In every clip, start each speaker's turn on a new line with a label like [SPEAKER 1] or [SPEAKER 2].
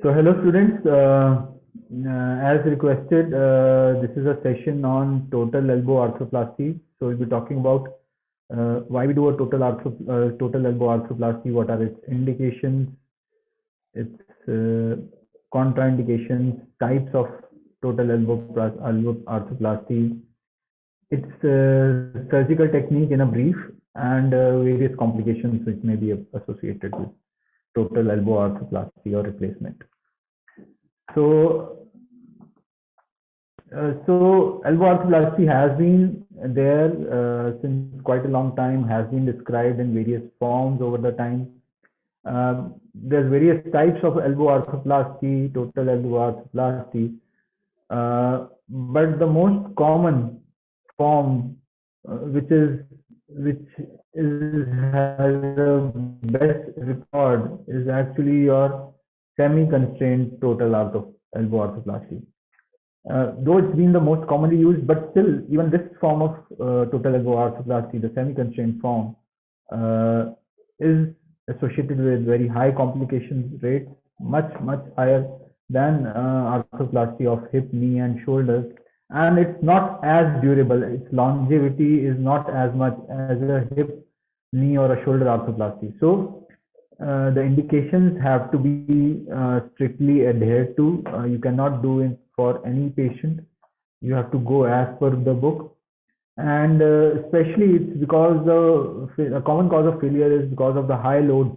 [SPEAKER 1] So hello students, as requested, this is a session on total elbow arthroplasty. So we'll be talking about why we do a total elbow arthroplasty, what are its indications, its contraindications, types of total elbow arthroplasty, its surgical technique in a brief, and various complications which may be associated with total elbow arthroplasty or replacement. So, elbow arthroplasty has been there since quite a long time, has been described in various forms over the time. There's various types of elbow arthroplasty, total elbow arthroplasty, but the most common form, which has the best record, is actually your semi-constrained total elbow arthroplasty. Though it's been the most commonly used, but still, even this form of total elbow arthroplasty, the semi-constrained form, is associated with very high complications rates, much higher than arthroplasty of hip, knee, and shoulders. And it's not as durable. Its longevity is not as much as a hip, knee, or a shoulder arthroplasty. So the indications have to be strictly adhered to. You cannot do it for any patient. You have to go as per the book. And especially it's because the common cause of failure is because of the high load,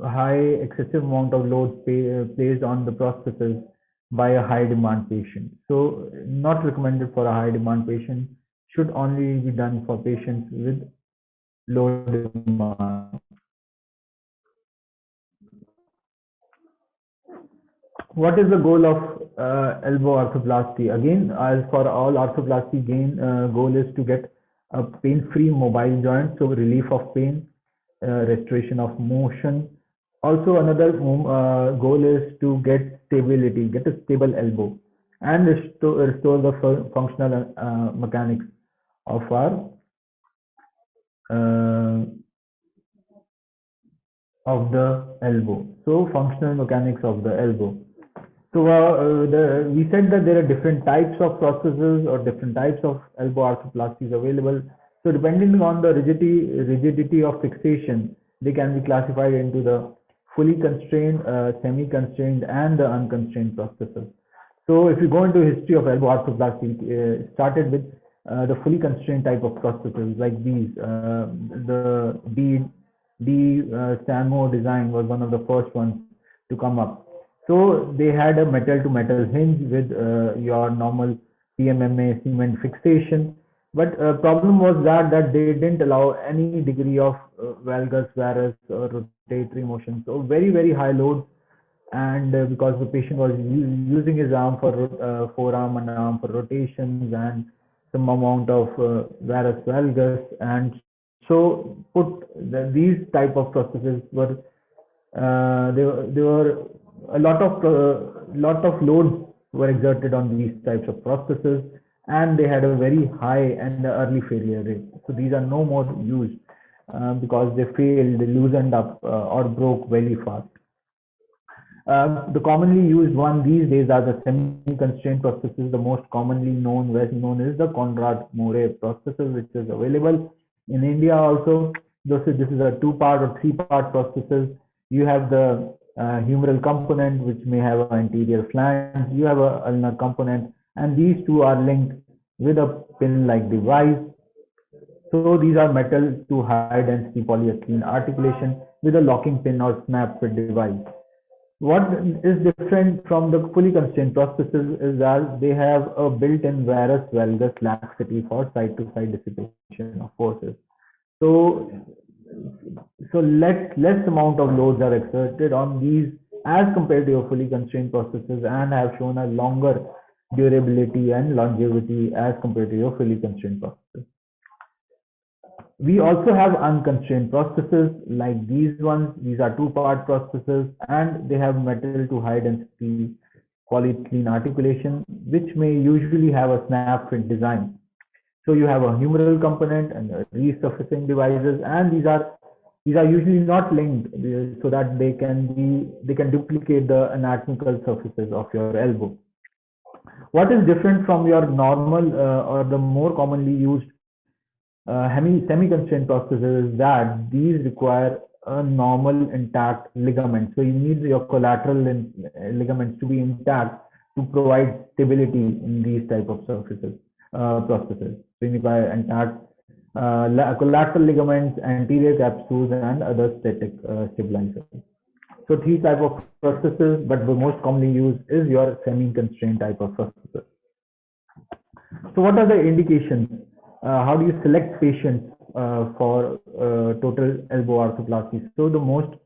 [SPEAKER 1] high excessive amount of load placed on the prosthesis by a high demand patient. So not recommended for a high demand patient, should only be done for patients with low demand. What is the goal of elbow arthroplasty? Again, as for all arthroplasty, goal is to get a pain-free mobile joint, so relief of pain, restoration of motion. Also, another goal is to get stability, get a stable elbow, and restore the functional mechanics of our of the elbow. So, functional mechanics of the elbow. So we said that there are different types of prostheses or different types of elbow arthroplasties available. So depending on the rigidity of fixation, they can be classified into the fully constrained, semi-constrained, and the unconstrained prostheses. So if you go into history of elbow arthroplasty, it started with the fully constrained type of prostheses like these. The Stanmore design was one of the first ones to come up. So they had a metal to metal hinge with your normal PMMA cement fixation. But problem was that they didn't allow any degree of valgus, varus, or rotatory motion. So very high load, and because the patient was using his arm for forearm and arm for rotations and some amount of varus valgus, and so these type of processes were they were a lot of loads were exerted on these types of prostheses, and they had a very high and early failure rate. So these are no more used because they failed, they loosened up or broke very fast. The commonly used one these days are the semi-constrained prostheses. The most commonly known, well known, is the Conrad-Morrey prosthesis, which is available in India also. This is a two-part or three-part prosthesis. You have the humeral component, which may have an anterior flange. You have a ulnar component, and these two are linked with a pin-like device. So these are metal to high density polyethylene articulation with a locking pin or snap fit device. What is different from the fully constrained prosthesis is that they have a built-in varus valgus laxity for side-to-side dissipation of forces. So less amount of loads are exerted on these as compared to your fully constrained prosthesis, and have shown a longer durability and longevity as compared to your fully constrained prosthesis. We also have unconstrained prostheses like these ones. These are two-part prostheses, and they have metal to high density polyethylene articulation, which may usually have a snap fit design. So you have a humeral component and resurfacing devices, and these are These are usually not linked so that they can duplicate the anatomical surfaces of your elbow. What is different from your normal or the more commonly used semi-constrained prostheses is that these require a normal intact ligament. So you need your collateral ligaments to be intact to provide stability in these type of surfaces, prostheses. So you require intact collateral ligaments, anterior capsules, and other static stabilizers. So three type of prostheses, but the most commonly used is your semi-constrained type of prosthesis. So what are the indications? How do you select patients for total elbow arthroplasty? So the most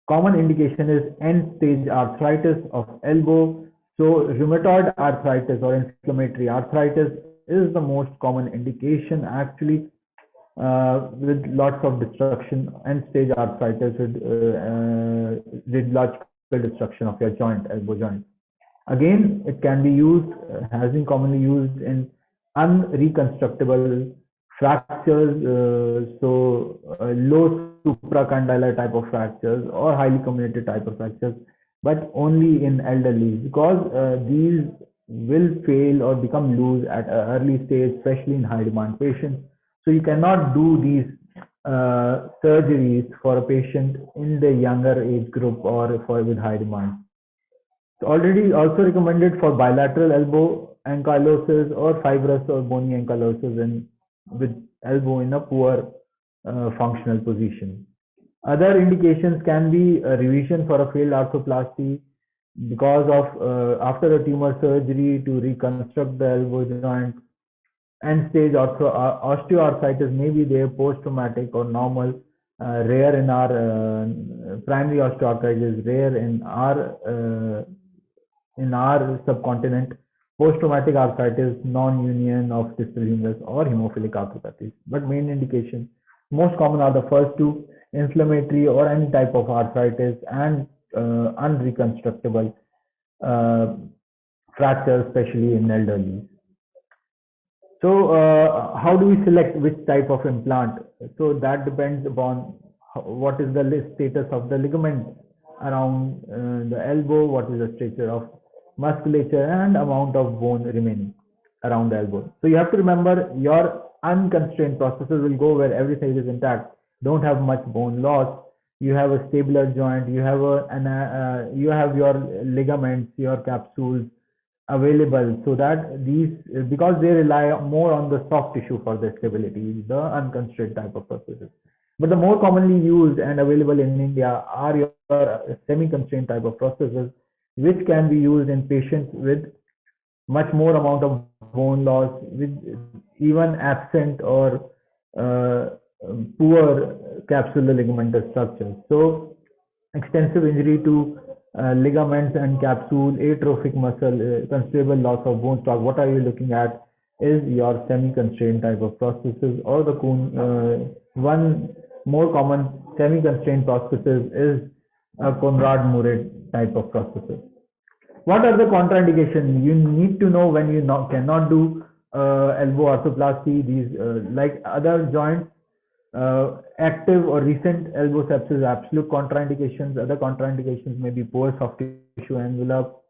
[SPEAKER 1] common indication is end-stage arthritis of elbow. So rheumatoid arthritis or inflammatory arthritis is the most common indication actually, with lots of destruction, end-stage arthritis with radiological destruction of your joint, elbow joint. Again, it can be used, has been commonly used in unreconstructible fractures, low supracondylar type of fractures or highly comminuted type of fractures, but only in elderly, because these will fail or become loose at an early stage, especially in high demand patients. So you cannot do these surgeries for a patient in the younger age group or for with high demand. Already also recommended for bilateral elbow ankylosis or fibrous or bony ankylosis with elbow in a poor functional position. Other indications can be a revision for a failed arthroplasty because of after a tumor surgery to reconstruct the elbow joint. End stage osteoarthritis may be there, post-traumatic or normal, rare in our primary osteoarthritis, rare in our subcontinent, post-traumatic arthritis, non-union of distal humerus or hemophilic arthropathies. But main indication, most common are the first two, inflammatory or any type of arthritis and unreconstructible fractures, especially in elderly. So how do we select which type of implant? So that depends upon what is the status of the ligament around the elbow, what is the stature of musculature and amount of bone remaining around the elbow. So you have to remember your unconstrained prosthesis will go where everything is intact, don't have much bone loss, you have a stabler joint, you have you have your ligaments, your capsules available, so that these, because they rely more on the soft tissue for their stability, the unconstrained type of prosthesis. But the more commonly used and available in India are your semi-constrained type of prosthesis, which can be used in patients with much more amount of bone loss, with even absent or poor capsular ligamentous structure. So extensive injury to ligaments and capsule, atrophic muscle, considerable loss of bone stock. What are you looking at is your semi-constrained type of prosthesis, or the one more common semi-constrained prosthesis is a Conrad-Morrey type of prosthesis. What are the contraindications? You need to know when you cannot do elbow arthroplasty. These like other joints, active or recent elbow sepsis, absolute contraindications. Other contraindications may be poor soft tissue envelope.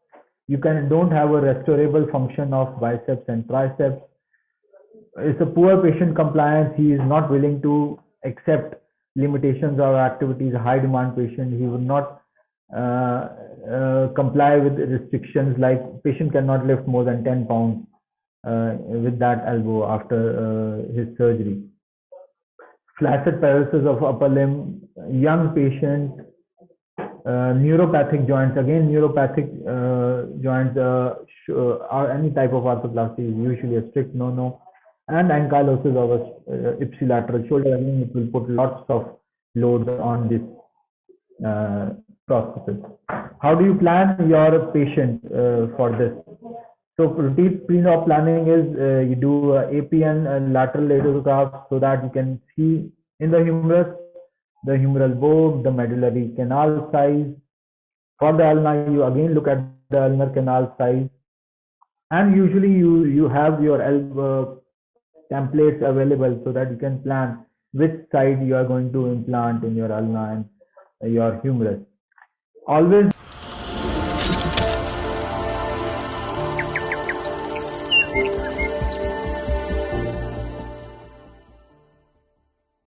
[SPEAKER 1] You don't have a restorable function of biceps and triceps. It's a poor patient compliance. He is not willing to accept limitations of activities. High demand patient, he would not comply with restrictions, like patient cannot lift more than 10 pounds with that elbow after his surgery. Flaccid paralysis of upper limb, young patient, neuropathic joints. Again, neuropathic joints or any type of arthroplasty is usually a strict no-no. And ankylosis of a ipsilateral shoulder. Again, it will put lots of load on this prosthesis. How do you plan your patient for this? So routine pre-op planning is you do APN, lateral radiograph, so that you can see in the humerus, the humeral bore, the medullary canal size. For the ulna, you again look at the ulnar canal size, and usually you have your elbow templates available so that you can plan which side you are going to implant in your ulna and your humerus. Always